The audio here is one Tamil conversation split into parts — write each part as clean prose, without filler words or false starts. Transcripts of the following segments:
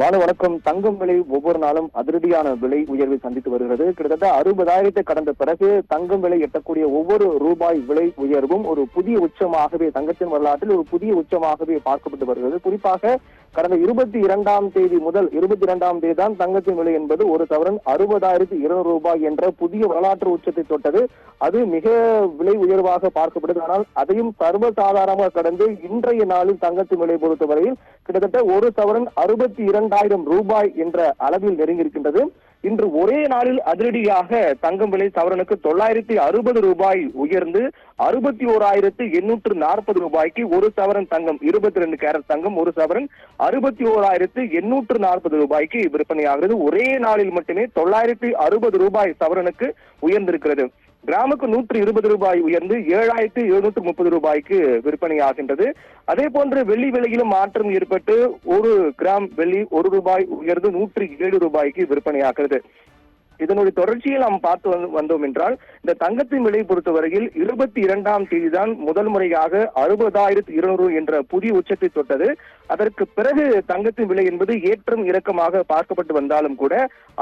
பாலு வணக்கம். தங்கம் விலை ஒவ்வொரு நாளும் அதிரடியான விலை உயர்வை சந்தித்து வருகிறது. கிட்டத்தட்ட 60,000 கடந்த பிறகு தங்கம் விலை எட்டக்கூடிய ஒவ்வொரு ரூபாய் விலை உயர்வும் ஒரு புதிய உச்சமாகவே தங்கத்தின் வரலாற்றில் ஒரு புதிய உச்சமாகவே பார்க்கப்பட்டு வருகிறது. குறிப்பாக கடந்த 22ஆம் தேதி முதல் 22ஆம் தேதி தான் தங்கத்தின் விலை என்பது ஒரு சவரன் 60,200 ரூபாய் என்ற புதிய வரலாற்று உச்சத்தை தொட்டது. அது மிக விலை உயர்வாக பார்க்கப்படுது. ஆனால் அதையும் சர்வசாதாரணமாக கடந்து இன்றைய நாளில் தங்கத்தின் விலை பொறுத்தவரையில் கிட்டத்தட்ட ஒரு சவரன் 62,000 ரூபாய் என்ற அளவில் நெருங்கியிருக்கின்றது. இன்று ஒரே நாளில் அதிரடியாக தங்கம் விலை சவரனுக்கு 960 ரூபாய் உயர்ந்து 61,840 ரூபாய்க்கு ஒரு சவரன் தங்கம் 22 கேரட் தங்கம் ஒரு சவரன் 61,840 ரூபாய்க்கு விற்பனையாகிறது. ஒரே நாளில் மட்டுமே 960 ரூபாய் சவரனுக்கு உயர்ந்திருக்கிறது. கிராமுக்கு 120 ரூபாய் உயர்ந்து 7,730 ரூபாய்க்கு விற்பனையாகின்றது. அதே போன்று வெள்ளி விலையிலும் மாற்றம் ஏற்பட்டு ஒரு கிராம் வெள்ளி 1 ரூபாய் உயர்ந்து 107 ரூபாய்க்கு விற்பனையாகிறது. இதனுடைய தொடர்ச்சியில் நாம் பார்த்து வந்தோம் என்றால் இந்த தங்கத்தின் விலை பொறுத்தவரையில் 22ஆம் தேதி தான் முதல் முறையாக 60,200 என்ற புதிய உச்சத்தை தொட்டது. அதற்கு பிறகு தங்கத்தின் விலை என்பது ஏற்றம் இறக்கமாக பார்க்கப்பட்டு வந்தாலும் கூட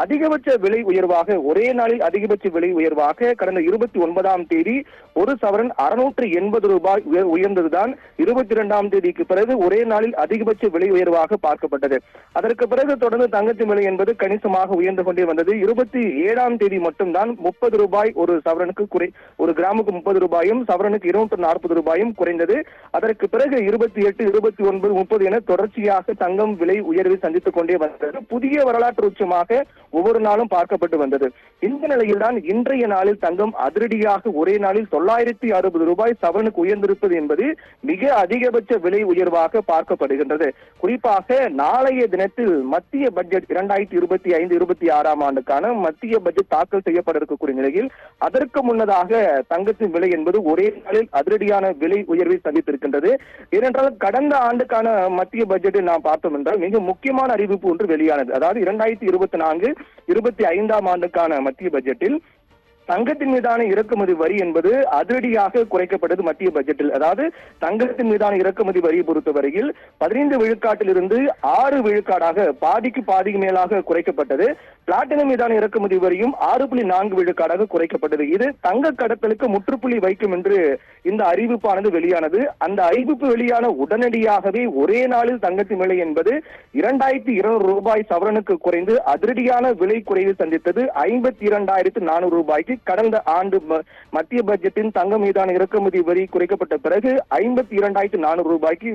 அதிகபட்ச விலை உயர்வாக ஒரே நாளில் அதிகபட்ச விலை உயர்வாக கடந்த 29ஆம் தேதி ஒரு சவரன் 680 ரூபாய் உயர்ந்ததுதான் 22ஆம் தேதிக்கு பிறகு ஒரே நாளில் அதிகபட்ச விலை உயர்வாக பார்க்கப்பட்டது. அதற்கு பிறகு தொடர்ந்து தங்கத்தின் விலை என்பது கணிசமாக உயர்ந்து கொண்டே வந்தது. 27ஆம் தேதி மட்டும்தான் 30 ரூபாய் ஒரு சவரனுக்கு ஒரு கிராமுக்கு 30 ரூபாயும் சவரனுக்கு 240 ரூபாயும் குறைந்தது. அதற்கு பிறகு 28, 29, 30 என தொடர்ச்சியாக தங்கம் விலை உயர்வை சந்தித்துக் கொண்டே வந்தது. புதிய வரலாற்று உச்சமாக ஒவ்வொரு நாளும் பார்க்கப்பட்டு வந்தது. இந்த நிலையில் தான் இன்றைய நாளில் தங்கம் அதிரடியாக ஒரே நாளில் 960 ரூபாய் சவரனுக்கு உயர்ந்திருப்பது என்பது மிக அதிகபட்ச விலை உயர்வாக பார்க்கப்படுகின்றது. குறிப்பாக நாளைய தினத்தில் மத்திய பட்ஜெட் 2025-26ஆம் ஆண்டுக்கான மத்திய பட்ஜெட் தாக்கல் செய்யப்பட இருக்கக்கூடிய நிலையில் அதற்கு முன்னதாக தங்கத்தின் விலை என்பது ஒரே நாளில் அதிரடியான விலை உயர்வை சந்தித்திருக்கின்றது. ஏனென்றால் கடந்த ஆண்டுக்கான மத்திய பட்ஜெட்டில் நாம் பார்த்தோம் என்றால் மிக முக்கியமான அறிவிப்பு ஒன்று வெளியானது. அதாவது 2024-25ஆம் ஆண்டுக்கான மத்திய பட்ஜெட்டில் தங்கத்தின் மீதான இறக்குமதி வரி என்பது அதிரடியாக குறைக்கப்பட்டது. மத்திய பட்ஜெட்டில் அதாவது தங்கத்தின் மீதான இறக்குமதி வரியை பொறுத்தவரையில் 15 விழுக்காட்டிலிருந்து 6 விழுக்காடாக பாதிக்கு மேலாக குறைக்கப்பட்டது. பிளாட்டினம் மீதான இறக்குமதி வரியும் 6.4 விழுக்காடாக குறைக்கப்பட்டது. இது தங்க கடத்தலுக்கு முற்றுப்புள்ளி வைக்கும் என்று இந்த அறிவிப்பானது வெளியானது. அந்த அறிவிப்பு வெளியான உடனடியாகவே ஒரே நாளில் தங்கத்தின் விலை என்பது 2,200 ரூபாய் சவரனுக்கு குறைந்து அதிரடியான விலை குறைவு சந்தித்தது. 52,400 ரூபாய்க்கு கடந்த ஆண்டு மத்திய பட்ஜெட்டின் தங்கம் மீதான இறக்குமதி வரி குறைக்கப்பட்ட பிறகு 52,400 ரூபாய்க்கு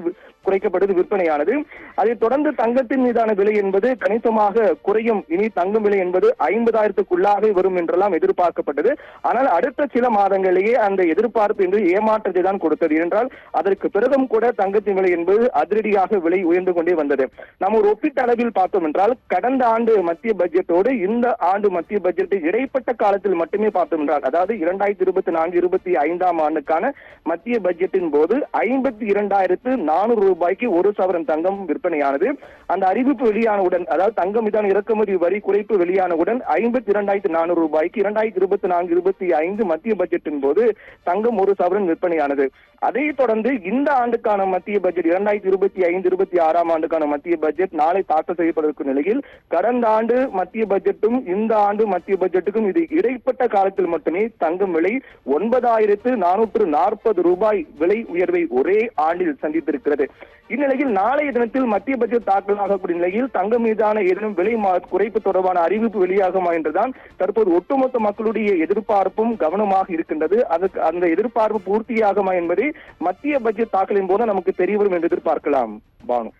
குறைக்கப்பட்டது விற்பனையானது. அதைத் தொடர்ந்து தங்கத்தின் மீதான விலை என்பது கணிசமாக குறையும், இனி தங்கம் விலை என்பது 50,000க்குள்ளாக வரும் என்றெல்லாம் எதிர்பார்க்கப்பட்டது. ஆனால் அடுத்த சில மாதங்களிலேயே அந்த எதிர்பார்ப்பு என்று ஏமாற்றத்தை தான் கொடுத்தது. என்றால் அதற்கு பிறகும் கூட தங்கத்தின் விலை என்பது அதிரடியாக விலை உயர்ந்து கொண்டே வந்தது. நாம் ஒரு ஒப்பீட்டு அளவில் பார்த்தோம் என்றால் கடந்த ஆண்டு மத்திய பட்ஜெட்டோடு இந்த ஆண்டு மத்திய பட்ஜெட் இடைப்பட்ட காலத்தில் மட்டுமே பார்த்தோம் என்றால் அதாவது 2024-25ஆம் ஆண்டுக்கான மத்திய பட்ஜெட்டின் போது 52,400 ரூபாய்க்கு ஒரு சவரன் தங்கம் விற்பனையானது. அந்த அறிவிப்பு வெளியானவுடன் அதாவது தங்கம் மீதான இறக்குமதி வரி குறைப்பு வெளியானவுடன் 52,400 ரூபாய்க்கு 2024-25 மத்திய பட்ஜெட்டின் போது தங்கம் ஒரு சவரன் விற்பனையானது. அதைத் தொடர்ந்து இந்த ஆண்டுக்கான மத்திய பட்ஜெட் 2025-26ஆம் ஆண்டுக்கான மத்திய பட்ஜெட் நாளை தாக்கல் செய்யப்பட நிலையில் கடந்த ஆண்டு மத்திய பட்ஜெட்டும் இந்த ஆண்டு மத்திய பட்ஜெட்டுக்கும் இது இடைப்பட்ட காலத்தில் மட்டுமே தங்கம் விலை 9,440 ரூபாய் விலை உயர்வை ஒரே ஆண்டில் சந்தித்திருக்கிறது. இந்நிலையில் நாளைய தினத்தில் மத்திய பட்ஜெட் தாக்கல் ஆகக்கூடிய நிலையில் தங்கம் மீதான ஏதேனும் விலை குறைப்பு தொடர்பான அறிவிப்பு வெளியாகுமா என்றுதான் தற்போது ஒட்டுமொத்த மக்களுடைய எதிர்பார்ப்பும் கவனமாக இருக்கின்றது. அதுக்கு அந்த எதிர்பார்ப்பு பூர்த்தியாகுமா என்பதை மத்திய பட்ஜெட் தாக்கலின் போது நமக்கு தெரியவரும் என்று எதிர்பார்க்கலாம். பானு.